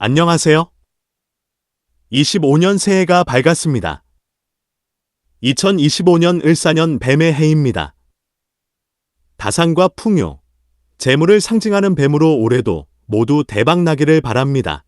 안녕하세요. 25년 새해가 밝았습니다. 2025년 을사년 뱀의 해입니다. 다산과 풍요, 재물을 상징하는 뱀으로 올해도 모두 대박나기를 바랍니다.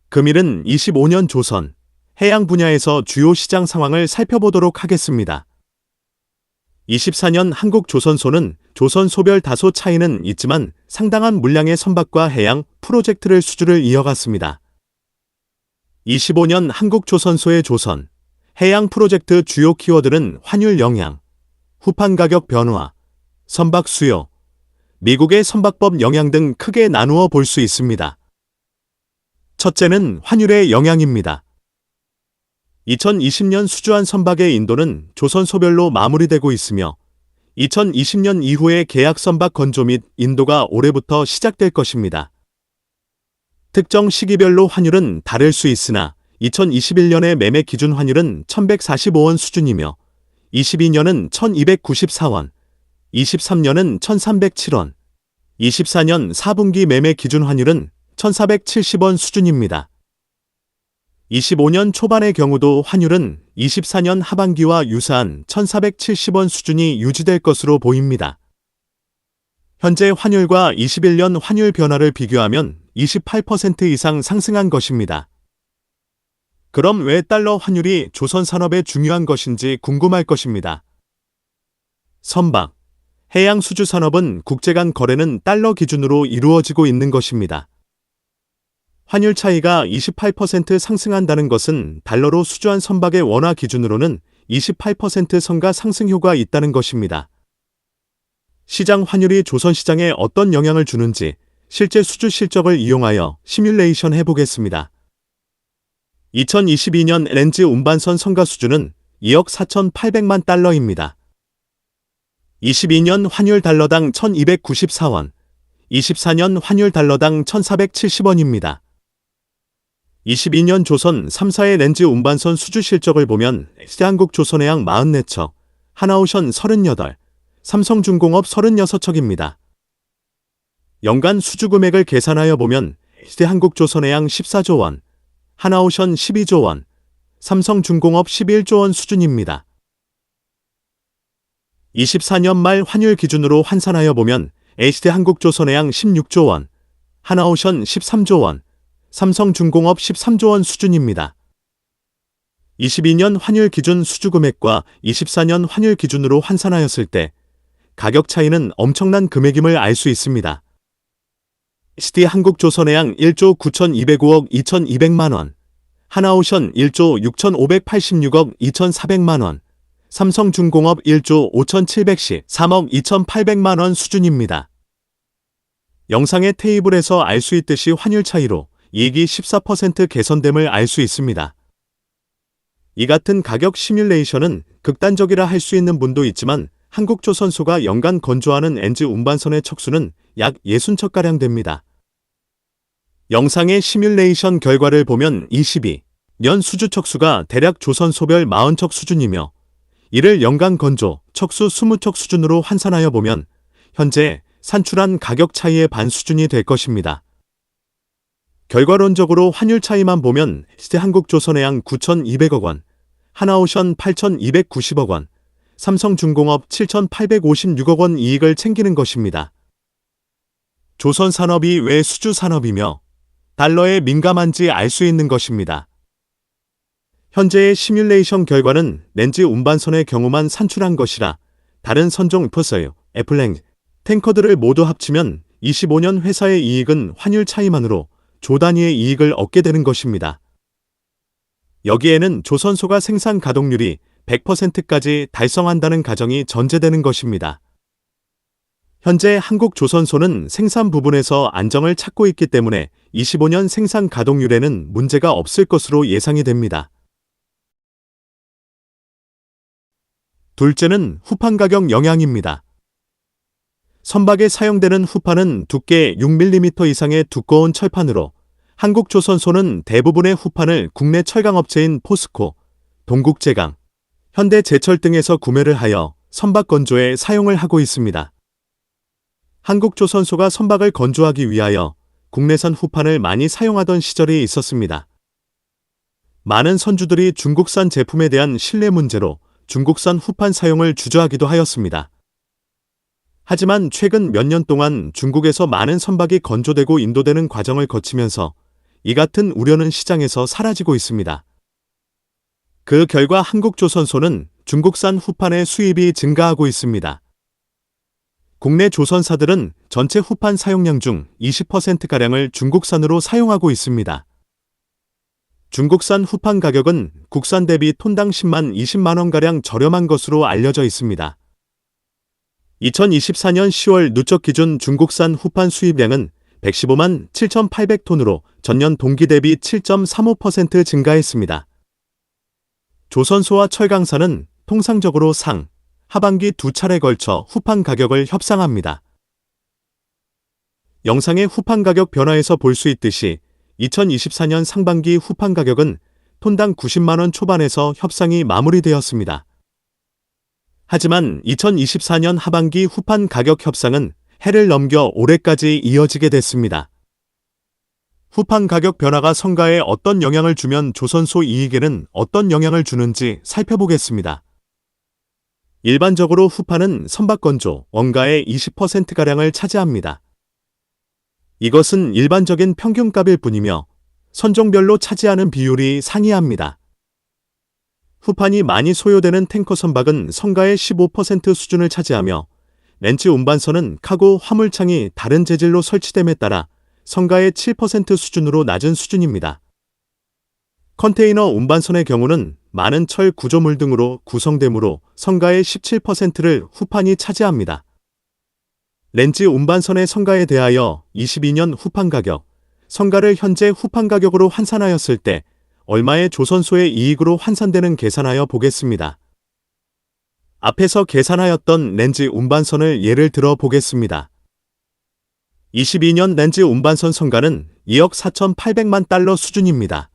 금일은 25년 조선, 해양 분야에서 주요 시장 상황을 살펴보도록 하겠습니다. 24년 한국조선소는 조선소별 다소 차이는 있지만 상당한 물량의 선박과 해양 프로젝트를 수주를 이어갔습니다. 25년 한국조선소의 조선, 해양 프로젝트 주요 키워드는 환율 영향, 후판 가격 변화, 선박 수요, 미국의 선박법 영향 등 크게 나누어 볼 수 있습니다. 첫째는 환율의 영향입니다. 2020년 수주한 선박의 인도는 조선소별로 마무리되고 있으며 2020년 이후의 계약 선박 건조 및 인도가 올해부터 시작될 것입니다. 특정 시기별로 환율은 다를 수 있으나 2021년의 매매 기준 환율은 1145원 수준이며 22년은 1294원, 23년은 1307원, 24년 4분기 매매 기준 환율은 1470원 수준입니다. 25년 초반의 경우도 환율은 24년 하반기와 유사한 1470원 수준이 유지될 것으로 보입니다. 현재 환율과 21년 환율 변화를 비교하면 28% 이상 상승한 것입니다. 그럼 왜 달러 환율이 조선 산업에 중요한 것인지 궁금할 것입니다. 선박, 해양 수주 산업은 국제 간 거래는 달러 기준으로 이루어지고 있는 것입니다. 환율 차이가 28% 상승한다는 것은 달러로 수주한 선박의 원화 기준으로는 28% 선가 상승 효과가 있다는 것입니다. 시장 환율이 조선 시장에 어떤 영향을 주는지 실제 수주 실적을 이용하여 시뮬레이션 해보겠습니다. 2022년 렌즈 운반선 선가 수주는 2억 4,800만 달러입니다. 22년 환율 달러당 1,294원, 24년 환율 달러당 1,470원입니다. 22년 조선 3사의 렌즈 운반선 수주 실적을 보면 SD한국조선해양 44척, 하나오션 38, 삼성중공업 36척입니다. 연간 수주 금액을 계산하여 보면 SD한국조선해양 14조 원, 하나오션 12조 원, 삼성중공업 11조 원 수준입니다. 24년 말 환율 기준으로 환산하여 보면 SD한국조선해양 16조 원, 하나오션 13조 원, 삼성중공업 13조 원 수준입니다. 22년 환율 기준 수주 금액과 24년 환율 기준으로 환산하였을 때 가격 차이는 엄청난 금액임을 알 수 있습니다. SD한국조선해양 1조 9,205억 2,200만 원, 하나오션 1조 6,586억 2,400만 원, 삼성중공업 1조 5,713억 2,800만 원 수준입니다. 영상의 테이블에서 알 수 있듯이 환율 차이로 이익이 14% 개선됨을 알 수 있습니다. 이 같은 가격 시뮬레이션은 극단적이라 할 수 있는 분도 있지만 한국조선소가 연간 건조하는 엔지 운반선의 척수는 약 60척가량 됩니다. 영상의 시뮬레이션 결과를 보면 22년 수주 척수가 대략 조선소별 40척 수준이며 이를 연간 건조 척수 20척 수준으로 환산하여 보면 현재 산출한 가격 차이의 반 수준이 될 것입니다. 결과론적으로 환율 차이만 보면 SD한국조선해양 9,200억 원, 하나오션 8,290억 원, 삼성중공업 7,856억 원 이익을 챙기는 것입니다. 조선 산업이 왜 수주 산업이며 달러에 민감한지 알 수 있는 것입니다. 현재의 시뮬레이션 결과는 렌즈 운반선의 경우만 산출한 것이라 다른 선종 퍼서요, 애플랭, 탱커들을 모두 합치면 25년 회사의 이익은 환율 차이만으로 조 단위의 이익을 얻게 되는 것입니다. 여기에는 조선소가 생산 가동률이 100%까지 달성한다는 가정이 전제되는 것입니다. 현재 한국조선소는 생산 부분에서 안정을 찾고 있기 때문에 25년 생산 가동률에는 문제가 없을 것으로 예상이 됩니다. 둘째는 후판 가격 영향입니다. 선박에 사용되는 후판은 두께 6mm 이상의 두꺼운 철판으로 한국조선소는 대부분의 후판을 국내 철강업체인 포스코, 동국제강, 현대제철 등에서 구매를 하여 선박 건조에 사용을 하고 있습니다. 한국조선소가 선박을 건조하기 위하여 국내산 후판을 많이 사용하던 시절이 있었습니다. 많은 선주들이 중국산 제품에 대한 신뢰 문제로 중국산 후판 사용을 주저하기도 하였습니다. 하지만 최근 몇 년 동안 중국에서 많은 선박이 건조되고 인도되는 과정을 거치면서 이 같은 우려는 시장에서 사라지고 있습니다. 그 결과 한국조선소는 중국산 후판의 수입이 증가하고 있습니다. 국내 조선사들은 전체 후판 사용량 중 20%가량을 중국산으로 사용하고 있습니다. 중국산 후판 가격은 국산 대비 톤당 10만 20만 원가량 저렴한 것으로 알려져 있습니다. 2024년 10월 누적 기준 중국산 후판 수입량은 115만 7,800톤으로 전년 동기 대비 7.35% 증가했습니다. 조선소와 철강사는 통상적으로 상, 하반기 두 차례 걸쳐 후판 가격을 협상합니다. 영상의 후판 가격 변화에서 볼 수 있듯이 2024년 상반기 후판 가격은 톤당 90만 원 초반에서 협상이 마무리되었습니다. 하지만 2024년 하반기 후판 가격 협상은 해를 넘겨 올해까지 이어지게 됐습니다. 후판 가격 변화가 성가에 어떤 영향을 주면 조선소 이익에는 어떤 영향을 주는지 살펴보겠습니다. 일반적으로 후판은 선박 건조, 원가의 20%가량을 차지합니다. 이것은 일반적인 평균값일 뿐이며 선종별로 차지하는 비율이 상이합니다. 후판이 많이 소요되는 탱커 선박은 성가의 15% 수준을 차지하며 렌치 운반선은 카고 화물창이 다른 재질로 설치됨에 따라 성가의 7% 수준으로 낮은 수준입니다. 컨테이너 운반선의 경우는 많은 철 구조물 등으로 구성되므로 성가의 17%를 후판이 차지합니다. 렌치 운반선의 성가에 대하여 22년 후판 가격, 성가를 현재 후판 가격으로 환산하였을 때 얼마의 조선소의 이익으로 환산되는 계산하여 보겠습니다. 앞에서 계산하였던 렌치 운반선을 예를 들어 보겠습니다. 22년 렌치 운반선 성가는 2억 4,800만 달러 수준입니다.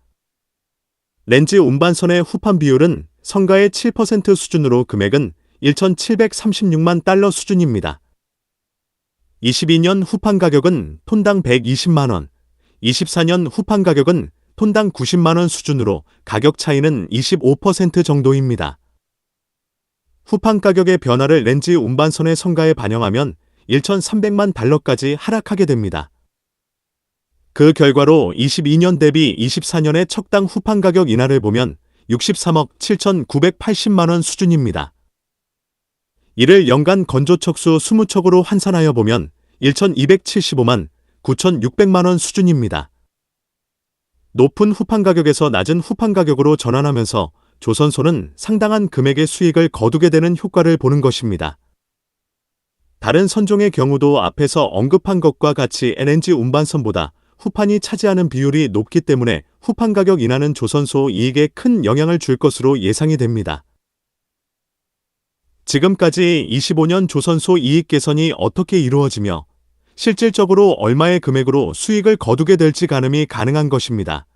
렌치 운반선의 후판 비율은 성가의 7% 수준으로 금액은 1,736만 달러 수준입니다. 22년 후판 가격은 톤당 120만 원, 24년 후판 가격은 톤당 90만 원 수준으로 가격 차이는 25% 정도입니다. 후판 가격의 변화를 렌치 운반선의 성가에 반영하면 1,300만 달러까지 하락하게 됩니다. 그 결과로 22년 대비 24년의 척당 후판 가격 인하를 보면 63억 7,980만 원 수준입니다. 이를 연간 건조척수 20척으로 환산하여 보면 1,275만 9,600만 원 수준입니다. 높은 후판 가격에서 낮은 후판 가격으로 전환하면서 조선소는 상당한 금액의 수익을 거두게 되는 효과를 보는 것입니다. 다른 선종의 경우도 앞에서 언급한 것과 같이 LNG 운반선보다 후판이 차지하는 비율이 높기 때문에 후판 가격 인하는 조선소 이익에 큰 영향을 줄 것으로 예상이 됩니다. 지금까지 25년 조선소 이익 개선이 어떻게 이루어지며 실질적으로 얼마의 금액으로 수익을 거두게 될지 가늠이 가능한 것입니다.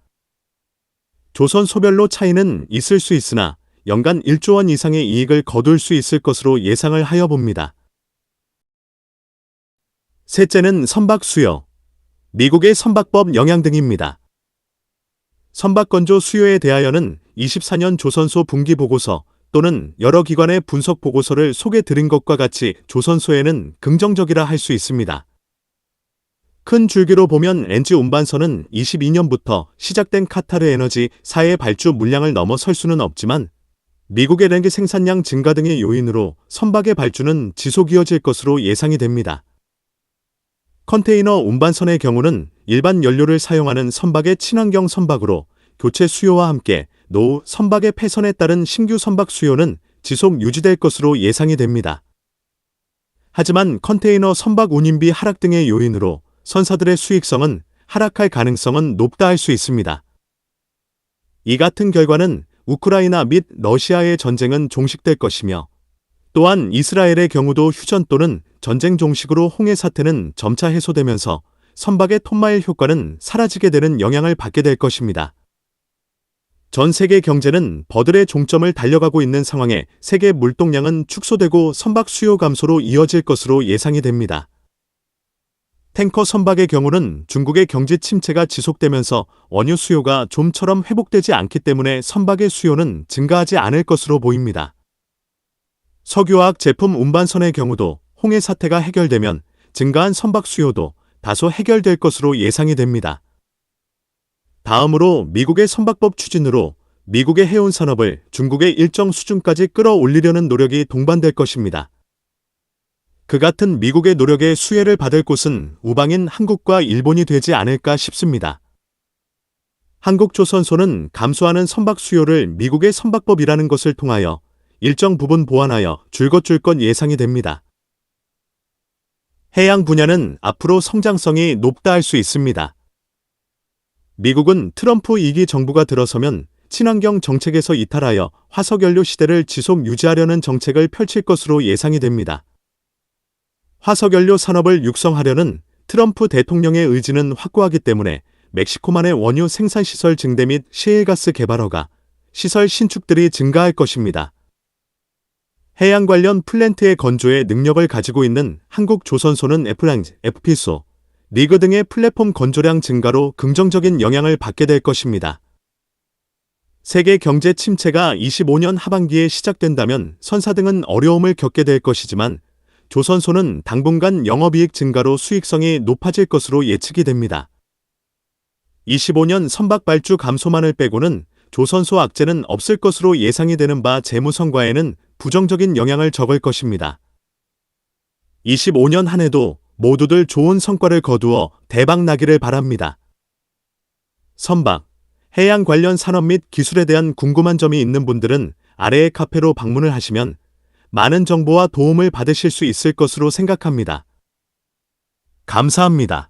조선소별로 차이는 있을 수 있으나 연간 1조 원 이상의 이익을 거둘 수 있을 것으로 예상을 하여 봅니다. 셋째는 선박 수요, 미국의 선박법 영향 등입니다. 선박 건조 수요에 대하여는 24년 조선소 분기 보고서 또는 여러 기관의 분석 보고서를 소개 드린 것과 같이 조선소에는 긍정적이라 할 수 있습니다. 큰 줄기로 보면 렌치 운반선은 22년부터 시작된 카타르 에너지사의 발주 물량을 넘어설 수는 없지만 미국의 렌기 생산량 증가 등의 요인으로 선박의 발주는 지속 이어질 것으로 예상이 됩니다. 컨테이너 운반선의 경우는 일반 연료를 사용하는 선박의 친환경 선박으로 교체 수요와 함께 노후 선박의 폐선에 따른 신규 선박 수요는 지속 유지될 것으로 예상이 됩니다. 하지만 컨테이너 선박 운임비 하락 등의 요인으로 선사들의 수익성은 하락할 가능성은 높다 할 수 있습니다. 이 같은 결과는 우크라이나 및 러시아의 전쟁은 종식될 것이며 또한 이스라엘의 경우도 휴전 또는 전쟁 종식으로 홍해 사태는 점차 해소되면서 선박의 톤마일 효과는 사라지게 되는 영향을 받게 될 것입니다. 전 세계 경제는 버들의 종점을 달려가고 있는 상황에 세계 물동량은 축소되고 선박 수요 감소로 이어질 것으로 예상이 됩니다. 탱커 선박의 경우는 중국의 경제 침체가 지속되면서 원유 수요가 좀처럼 회복되지 않기 때문에 선박의 수요는 증가하지 않을 것으로 보입니다. 석유화학 제품 운반선의 경우도 홍해 사태가 해결되면 증가한 선박 수요도 다소 해결될 것으로 예상이 됩니다. 다음으로 미국의 선박법 추진으로 미국의 해운 산업을 중국의 일정 수준까지 끌어올리려는 노력이 동반될 것입니다. 그 같은 미국의 노력에 수혜를 받을 곳은 우방인 한국과 일본이 되지 않을까 싶습니다. 한국조선소는 감소하는 선박 수요를 미국의 선박법이라는 것을 통하여 일정 부분 보완하여 줄것줄것 예상이 됩니다. 해양 분야는 앞으로 성장성이 높다 할 수 있습니다. 미국은 트럼프 2기 정부가 들어서면 친환경 정책에서 이탈하여 화석연료 시대를 지속 유지하려는 정책을 펼칠 것으로 예상이 됩니다. 화석연료 산업을 육성하려는 트럼프 대통령의 의지는 확고하기 때문에 멕시코만의 원유 생산시설 증대 및 시에일가스 개발허가, 시설 신축들이 증가할 것입니다. 해양 관련 플랜트의 건조의 능력을 가지고 있는 한국조선소는 FP소, 리그 등의 플랫폼 건조량 증가로 긍정적인 영향을 받게 될 것입니다. 세계 경제 침체가 25년 하반기에 시작된다면 선사 등은 어려움을 겪게 될 것이지만 조선소는 당분간 영업이익 증가로 수익성이 높아질 것으로 예측이 됩니다. 25년 선박 발주 감소만을 빼고는 조선소 악재는 없을 것으로 예상이 되는 바 재무 성과에는 부정적인 영향을 적을 것입니다. 25년 한 해도 모두들 좋은 성과를 거두어 대박 나기를 바랍니다. 선박, 해양 관련 산업 및 기술에 대한 궁금한 점이 있는 분들은 아래의 카페로 방문을 하시면 많은 정보와 도움을 받으실 수 있을 것으로 생각합니다. 감사합니다.